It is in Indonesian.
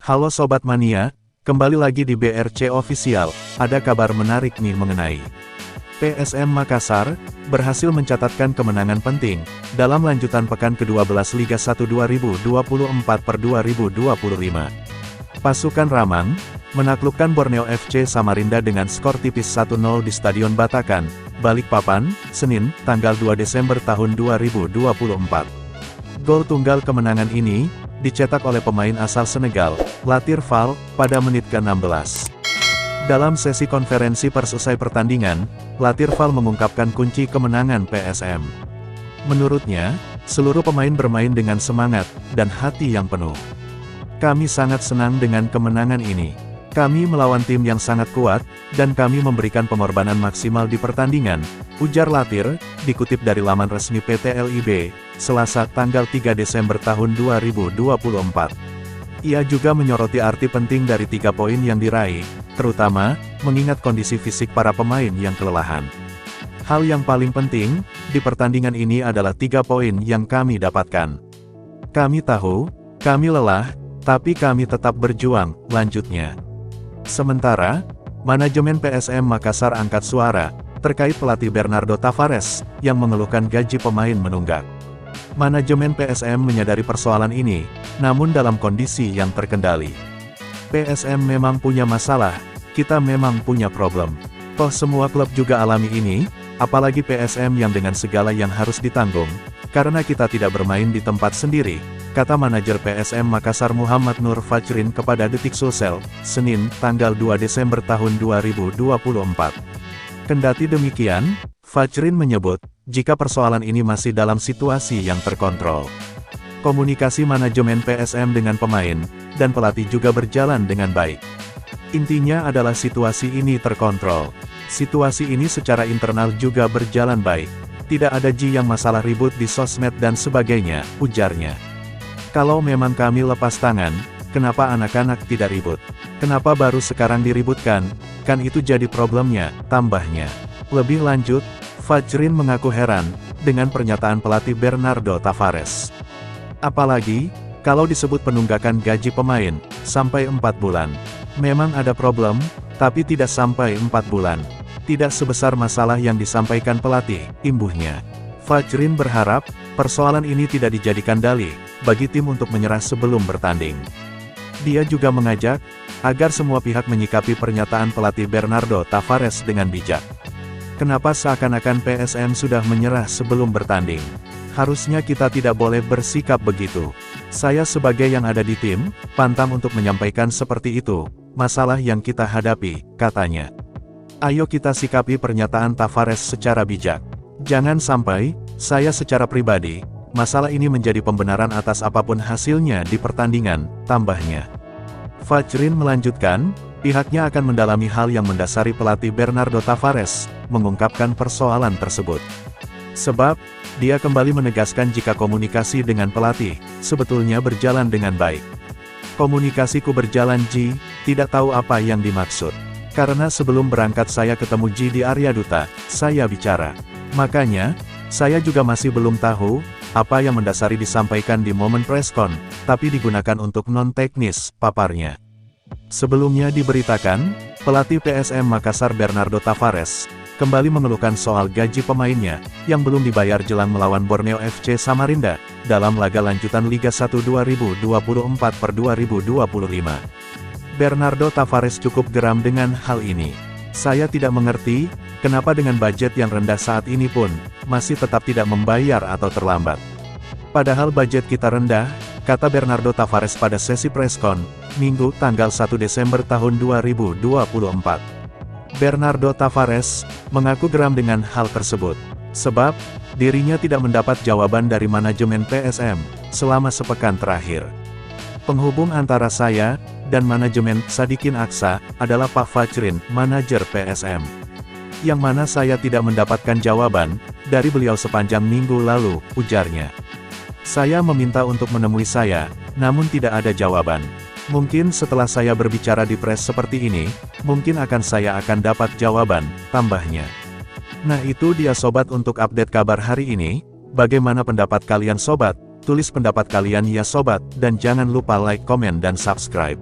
Halo Sobat Mania, kembali lagi di BRC Official. Ada kabar menarik nih mengenai PSM Makassar, berhasil mencatatkan kemenangan penting, dalam lanjutan pekan ke-12 Liga 1 2024/2025. Pasukan Ramang, menaklukkan Borneo FC Samarinda dengan skor tipis 1-0 di Stadion Batakan, Balikpapan, Senin, tanggal 2 Desember tahun 2024. Gol tunggal kemenangan ini dicetak oleh pemain asal Senegal, Latir Fall, pada menit ke-16. Dalam sesi konferensi pers usai pertandingan, Latir Fall mengungkapkan kunci kemenangan PSM. Menurutnya, seluruh pemain bermain dengan semangat dan hati yang penuh. Kami sangat senang dengan kemenangan ini. Kami melawan tim yang sangat kuat, dan kami memberikan pengorbanan maksimal di pertandingan, ujar Latir, dikutip dari laman resmi PT LIB, Selasa tanggal 3 Desember tahun 2024. Ia juga menyoroti arti penting dari 3 poin yang diraih, terutama, mengingat kondisi fisik para pemain yang kelelahan. Hal yang paling penting, di pertandingan ini adalah 3 poin yang kami dapatkan. Kami tahu, kami lelah, tapi kami tetap berjuang, lanjutnya. Sementara, manajemen PSM Makassar angkat suara, terkait pelatih Bernardo Tavares, yang mengeluhkan gaji pemain menunggak. Manajemen PSM menyadari persoalan ini, namun dalam kondisi yang terkendali. PSM memang punya masalah, kita memang punya problem. Toh semua klub juga alami ini, apalagi PSM yang dengan segala yang harus ditanggung, karena kita tidak bermain di tempat sendiri, kata manajer PSM Makassar Muhammad Nur Fajrin kepada Detik Sulsel, Senin, tanggal 2 Desember tahun 2024. Kendati demikian, Fajrin menyebut, jika persoalan ini masih dalam situasi yang terkontrol. Komunikasi manajemen PSM dengan pemain, dan pelatih juga berjalan dengan baik. Intinya adalah situasi ini terkontrol. Situasi ini secara internal juga berjalan baik. Tidak ada yang masalah ribut di sosmed dan sebagainya, ujarnya. Kalau memang kami lepas tangan, kenapa anak-anak tidak ribut? Kenapa baru sekarang diributkan? Kan itu jadi problemnya, tambahnya. Lebih lanjut, Fajrin mengaku heran dengan pernyataan pelatih Bernardo Tavares. Apalagi, kalau disebut penunggakan gaji pemain, sampai 4 bulan. Memang ada problem, tapi tidak sampai 4 bulan. Tidak sebesar masalah yang disampaikan pelatih, imbuhnya. Fajrin berharap, persoalan ini tidak dijadikan dalih bagi tim untuk menyerah sebelum bertanding. Dia juga mengajak, agar semua pihak menyikapi pernyataan pelatih Bernardo Tavares dengan bijak. Kenapa seakan-akan PSM sudah menyerah sebelum bertanding? Harusnya kita tidak boleh bersikap begitu. Saya sebagai yang ada di tim, pantang untuk menyampaikan seperti itu, masalah yang kita hadapi, katanya. Ayo kita sikapi pernyataan Tavares secara bijak. Jangan sampai, saya secara pribadi, masalah ini menjadi pembenaran atas apapun hasilnya di pertandingan, tambahnya. Fajrin melanjutkan, pihaknya akan mendalami hal yang mendasari pelatih Bernardo Tavares, mengungkapkan persoalan tersebut. Sebab, dia kembali menegaskan jika komunikasi dengan pelatih, sebetulnya berjalan dengan baik. Komunikasiku berjalan Ji, tidak tahu apa yang dimaksud. Karena sebelum berangkat saya ketemu Ji di area duta, saya bicara. Makanya, saya juga masih belum tahu, apa yang mendasari disampaikan di momen preskon, tapi digunakan untuk non-teknis, paparnya. Sebelumnya diberitakan, pelatih PSM Makassar Bernardo Tavares, kembali mengeluhkan soal gaji pemainnya, yang belum dibayar jelang melawan Borneo FC Samarinda, dalam laga lanjutan Liga 1 2024/2025. Bernardo Tavares cukup geram dengan hal ini. Saya tidak mengerti, kenapa dengan budget yang rendah saat ini pun, masih tetap tidak membayar atau terlambat. Padahal budget kita rendah, kata Bernardo Tavares pada sesi preskon, Minggu tanggal 1 Desember tahun 2024. Bernardo Tavares mengaku geram dengan hal tersebut, sebab dirinya tidak mendapat jawaban dari manajemen PSM selama sepekan terakhir. Penghubung antara saya dan manajemen Sadikin Aksa adalah Pak Fajrin, manajer PSM. Yang mana saya tidak mendapatkan jawaban dari beliau sepanjang minggu lalu, ujarnya. Saya meminta untuk menemui saya, namun tidak ada jawaban. Mungkin setelah saya berbicara di press seperti ini, mungkin saya akan dapat jawaban, tambahnya. Nah itu dia sobat untuk update kabar hari ini. Bagaimana pendapat kalian sobat? Tulis pendapat kalian ya sobat, dan jangan lupa like, komen dan subscribe.